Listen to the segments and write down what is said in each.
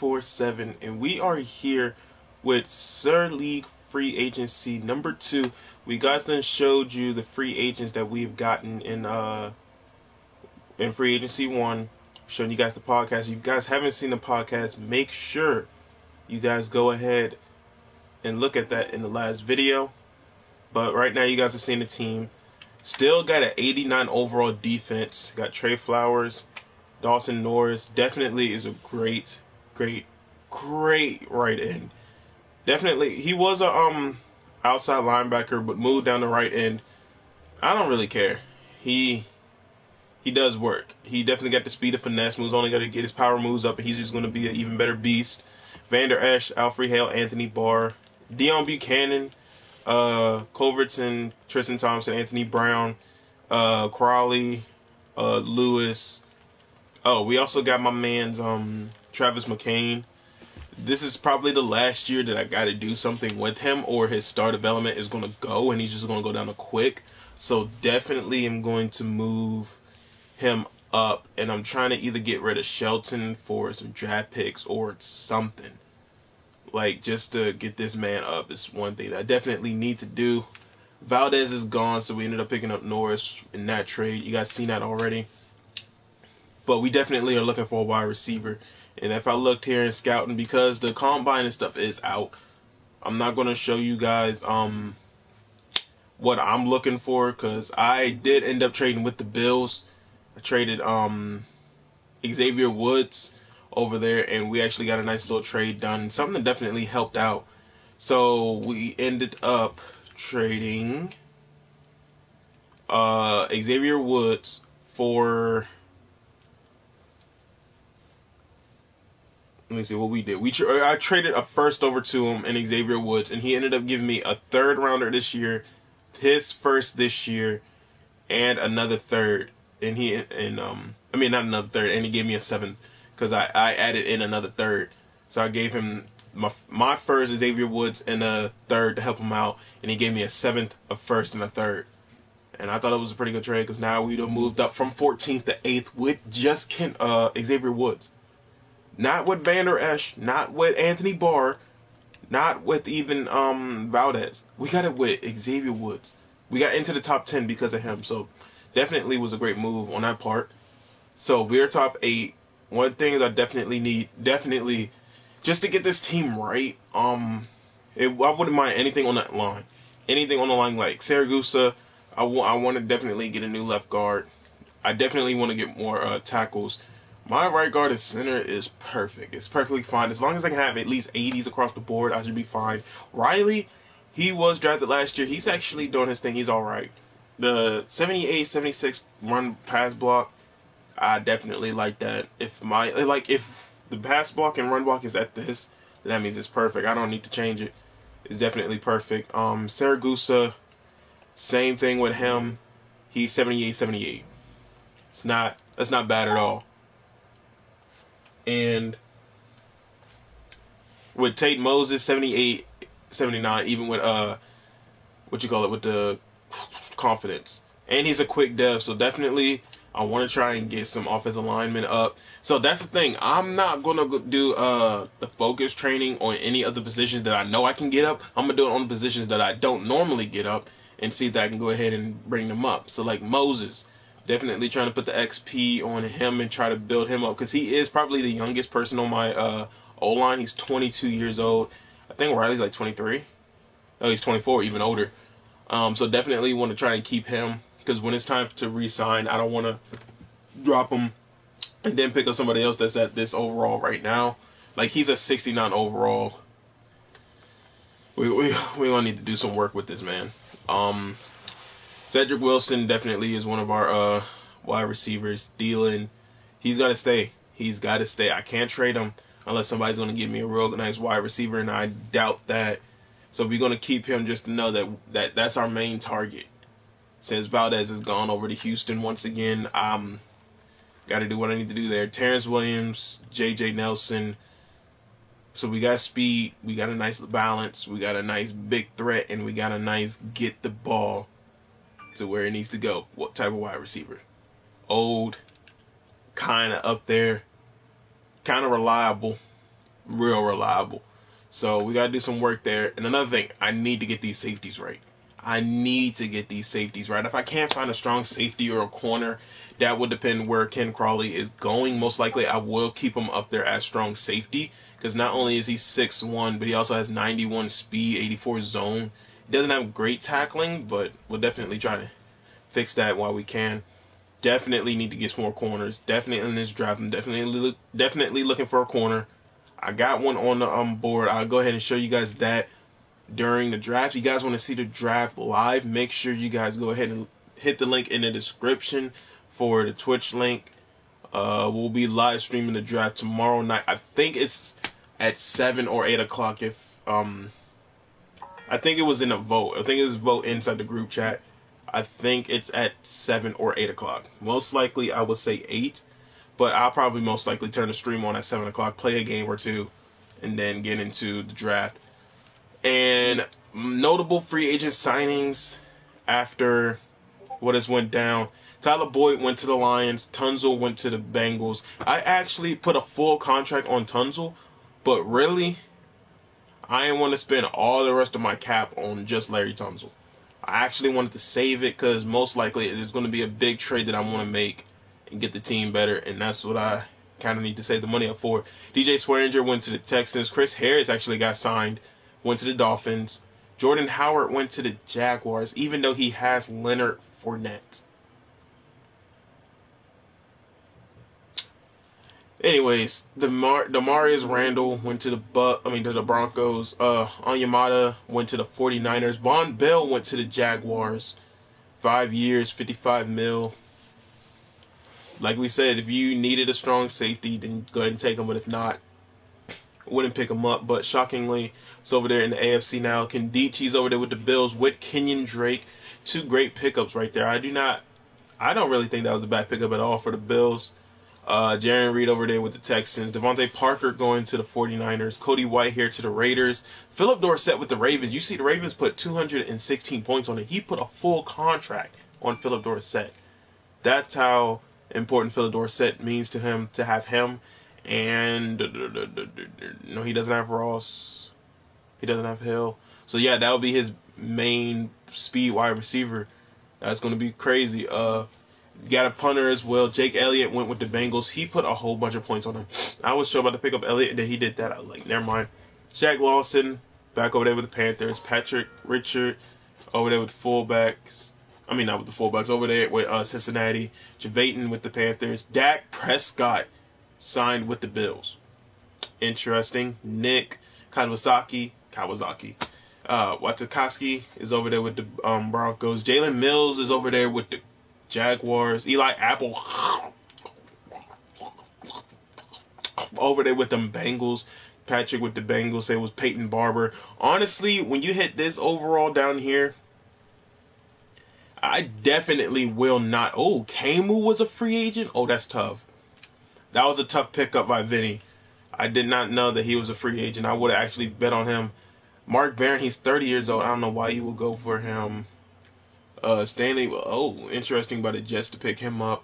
247, and we are here with Sir League Free Agency number 2. We guys done showed you the free agents that we've gotten in Free Agency 1. Showing you guys the podcast. If you guys haven't seen the podcast, make sure you guys go ahead and look at that in the last video. But right now you guys are seeing the team. Still got an 89 overall defense. Got Trey Flowers, Dawson Norris. Definitely is a great right end. Definitely, he was a outside linebacker, but moved down the right end. I don't really care. He does work. He definitely got the speed of finesse moves. Only got to get his power moves up, and he's just going to be an even better beast. Vander Esch, Alfred Hale, Anthony Barr, Deion Buchanan, Culverton, Tristan Thompson, Anthony Brown, Crawley, Lewis. Oh, we also got my man's Travis McCain. This is probably the last year that I got to do something with him, or his star development is going to go, and he's just going to go down a quick. So definitely I'm going to move him up, and I'm trying to either get rid of Shelton for some draft picks or something. Like, just to get this man up is one thing that I definitely need to do. Valdez is gone, so we ended up picking up Norris in that trade. You guys seen that already. But we definitely are looking for a wide receiver. And if I looked here in scouting, because the combine and stuff is out, I'm not going to show you guys what I'm looking for, because I did end up trading with the Bills. I traded Xavier Woods over there, and we actually got a nice little trade done. Something that definitely helped out. So we ended up trading Xavier Woods for, let me see what we did. I traded a first over to him and Xavier Woods, and he ended up giving me a third rounder this year, his first this year, and another third. And not another third, and he gave me a seventh, because I added in another third. So I gave him my first, Xavier Woods, and a third to help him out, and he gave me a seventh, a first, and a third. And I thought it was a pretty good trade, because now we'd have moved up from 14th to 8th with just Xavier Woods. Not with Vander Esch, not with Anthony Barr, not with even Valdez. We got it with Xavier Woods. We got into the top 10 because of him, so definitely was a great move on that part. So we're top 8. One thing is I definitely need, just to get this team right, I wouldn't mind anything on that line. Anything on the line, like Saragusa. I want to definitely get a new left guard. I definitely want to get more tackles. My right guard and center is perfect. It's perfectly fine. As long as I can have at least 80s across the board, I should be fine. Riley, he was drafted last year. He's actually doing his thing. He's all right. The 78, 76 run pass block, I definitely like that. If the pass block and run block is at this, then that means it's perfect. I don't need to change it. It's definitely perfect. Saragusa, same thing with him. He's 78, 78. That's not bad at all. And with Tate Moses, 78, 79, even with with the confidence. And he's a quick dev, so definitely I want to try and get some offensive linemen up. So that's the thing. I'm not going to do the focus training on any of the positions that I know I can get up. I'm going to do it on the positions that I don't normally get up and see if I can go ahead and bring them up. So like Moses, definitely trying to put the XP on him and try to build him up, because he is probably the youngest person on my O-line. He's 22 years old. I think Riley's like 23. Oh, he's 24, even older. So definitely want to try and keep him, because when it's time to re-sign, I don't want to drop him and then pick up somebody else that's at this overall right now. Like, he's a 69 overall. We gonna need to do some work with this man. Cedric Wilson definitely is one of our wide receivers. Thielen, he's got to stay. He's got to stay. I can't trade him unless somebody's going to give me a real nice wide receiver, and I doubt that. So we're going to keep him just to know that's our main target. Since Valdez has gone over to Houston once again, got to do what I need to do there. Terrence Williams, J.J. Nelson. So we got speed, we got a nice balance, we got a nice big threat, and we got a nice get the ball to where it needs to go. What type of wide receiver? Old, kind of up there, kind of reliable, real reliable. So we got to do some work there. And another thing, I need to get these safeties right. I need to get these safeties right. If I can't find a strong safety or a corner, that would depend where Ken Crawley is going. Most likely, I will keep him up there as strong safety because not only is he 6'1", but he also has 91 speed, 84 zone. He doesn't have great tackling, but we'll definitely try to fix that while we can. Definitely need to get some more corners. Definitely in this draft, I'm definitely looking for a corner. I got one on the board. I'll go ahead and show you guys that during the draft. If you guys want to see the draft live, make sure you guys go ahead and hit the link in the description for the Twitch link. We'll be live streaming the draft tomorrow night. I think it's at 7 or 8 o'clock. I think it was in a vote. I think it was a vote inside the group chat. I think it's at 7 or 8 o'clock. Most likely, I would say 8. But I'll probably most likely turn the stream on at 7 o'clock, play a game or two, and then get into the draft. And notable free agent signings after what has went down. Tyler Boyd went to the Lions. Tunzel went to the Bengals. I actually put a full contract on Tunzel, but really, I didn't want to spend all the rest of my cap on just Larry Tunzel. I actually wanted to save it because most likely there's going to be a big trade that I want to make and get the team better, and that's what I kind of need to save the money up for. DJ Swearinger went to the Texans. Chris Harris actually got signed, went to the Dolphins. Jordan Howard went to the Jaguars, even though he has Leonard Fournette. Anyways, Demarius Randall went to the Broncos. Onyemata went to the 49ers. Von Bell went to the Jaguars. 5 years, $55 million. Like we said, if you needed a strong safety, then go ahead and take him. But if not, wouldn't pick him up. But shockingly, it's over there in the AFC now. Kendichi's over there with the Bills with Kenyon Drake. 2 great pickups right there. I don't really think that was a bad pickup at all for the Bills. Jarran Reed over there with the Texans. Devontae Parker going to the 49ers. Cody Whitehair to the Raiders. Philip Dorsett with the Ravens. You see the Ravens put 216 points on it. He put a full contract on Philip Dorsett. That's how important Philip Dorsett means to him, to have him. And no, he doesn't have Ross. He doesn't have Hill. So yeah, that would be his main speed wide receiver. That's going to be crazy. Got a punter as well. Jake Elliott went with the Bengals. He put a whole bunch of points on him. I was sure about to pick up Elliott, and then he did that. I was like, never mind. Shaq Lawson back over there with the Panthers. Patrick Richard over there with fullbacks. I mean, not with the fullbacks. Over there with Cincinnati. Javaton with the Panthers. Dak Prescott signed with the Bills. Interesting. Nick Kawasaki. Watakowski is over there with the Broncos. Jalen Mills is over there with the Jaguars. Eli Apple over there with them Bengals. Patrick with the Bengals. It was Peyton Barber. Honestly, when you hit this overall down here, I definitely will not. Oh, Kamu was a free agent? Oh, that's tough. That was a tough pickup by Vinny. I did not know that he was a free agent. I would have actually bet on him. Mark Barron, he's 30 years old. I don't know why you would go for him. Stanley, oh, interesting by the Jets to pick him up.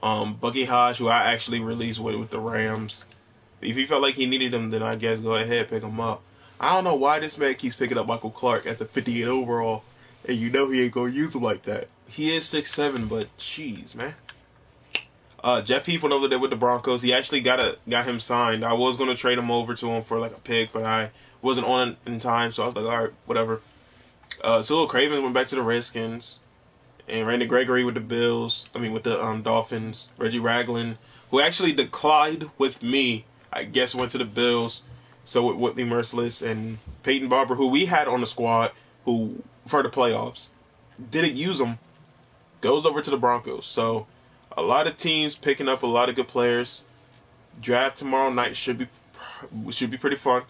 Bucky Hodge, who I actually released with the Rams. If he felt like he needed him, then I guess go ahead, pick him up. I don't know why this man keeps picking up Michael Clark as a 58 overall, and you know he ain't going to use him like that. He is 6'7", but jeez, man. Jeff Heath went over there with the Broncos. He actually got him signed. I was going to trade him over to him for like a pick, but I wasn't on in time, so I was like, all right, whatever. Sewell Craven went back to the Redskins. And Randy Gregory with the with the Dolphins. Reggie Ragland, who actually declined with me, I guess went to the Bills. So with Whitley Merciless and Peyton Barber, who we had on the squad, who for the playoffs, didn't use him, goes over to the Broncos. So a lot of teams picking up a lot of good players. Draft tomorrow night should be pretty fun.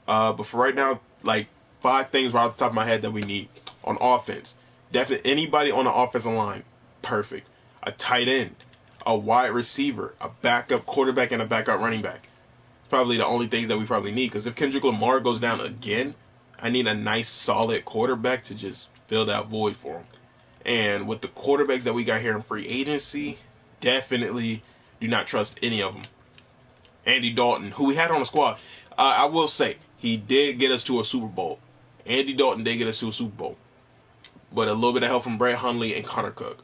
But for right now, like 5 things right off the top of my head that we need on offense. Definitely anybody on the offensive line, perfect. A tight end, a wide receiver, a backup quarterback, and a backup running back. It's probably the only thing that we probably need. Because if Kendrick Lamar goes down again, I need a nice, solid quarterback to just fill that void for him. And with the quarterbacks that we got here in free agency, definitely do not trust any of them. Andy Dalton, who we had on the squad. I will say, he did get us to a Super Bowl. Andy Dalton did get us to a Super Bowl. But a little bit of help from Brett Hundley and Connor Cook.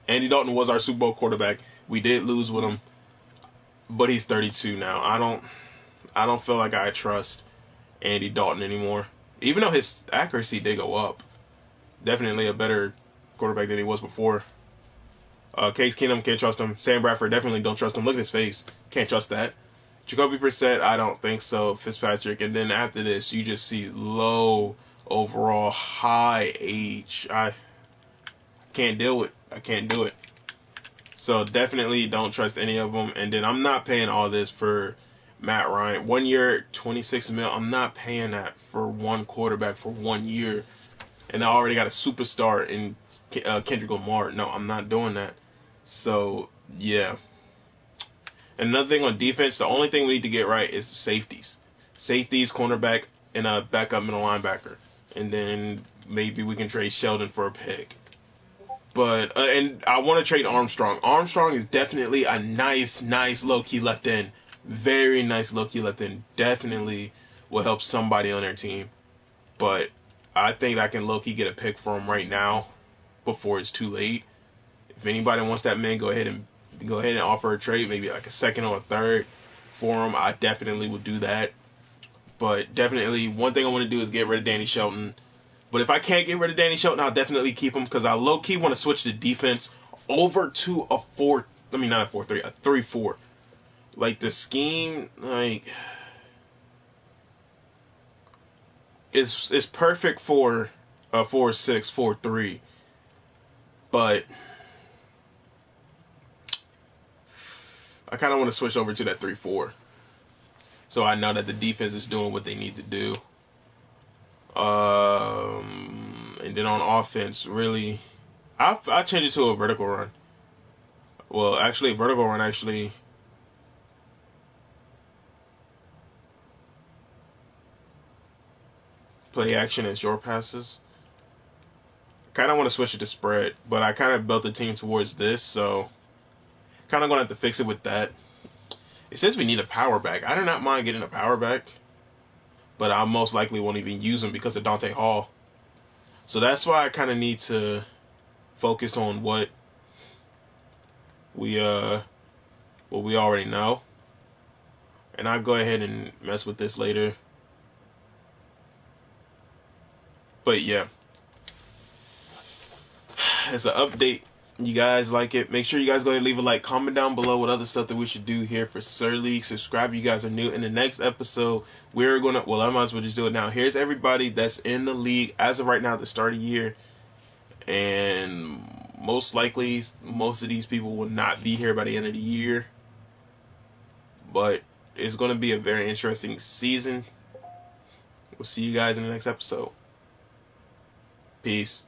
Andy Dalton was our Super Bowl quarterback. We did lose with him, but he's 32 now. I don't feel like I trust Andy Dalton anymore. Even though his accuracy did go up. Definitely a better quarterback than he was before. Case Keenum, can't trust him. Sam Bradford, definitely don't trust him. Look at his face. Can't trust that. Jacoby Brissett, I don't think so. Fitzpatrick, and then after this, you just see low overall, high age. I can't deal with. I can't do it. So definitely don't trust any of them. And then I'm not paying all this for Matt Ryan. 1 year, 26 mil. I'm not paying that for one quarterback for 1 year. And I already got a superstar in Kendrick Lamar. No, I'm not doing that. So, yeah. And another thing on defense, the only thing we need to get right is the safeties. Safeties, cornerback, and a backup middle linebacker. And then maybe we can trade Sheldon for a pick. But, and I want to trade Armstrong. Armstrong is definitely a nice low-key left end. Very nice low-key left end. Definitely will help somebody on their team. But I think I can low-key get a pick for him right now before it's too late. If anybody wants that man, go ahead and offer a trade, maybe like a second or a third for him. I definitely would do that. But definitely, one thing I want to do is get rid of Danny Shelton. But if I can't get rid of Danny Shelton, I'll definitely keep him because I low-key want to switch the defense over to a 4-3, a 3-4. Like, the scheme, like, is perfect for a 4-6, 4-3. But I kind of want to switch over to that 3-4. So I know that the defense is doing what they need to do. And then on offense, really, I'll change it to a vertical run. Well, actually, a vertical run, actually. Play action as your passes. Kind of want to switch it to spread, but I kind of built the team towards this, so kind of going to have to fix it with that. It says we need a power back. I do not mind getting a power back, but I most likely won't even use him because of Dante Hall. So that's why I kind of need to focus on what we already know. And I'll go ahead and mess with this later. But yeah. As an update, you guys like it, make sure you guys go ahead and leave a like, comment down below what other stuff that we should do here for Sir League. Subscribe if you guys are new. In the next episode, we're gonna, well, I might as well just do it now. Here's everybody that's in the league as of right now at the start of the year, and most likely most of these people will not be here by the end of the year, but it's going to be a very interesting season. We'll see you guys in the next episode. Peace.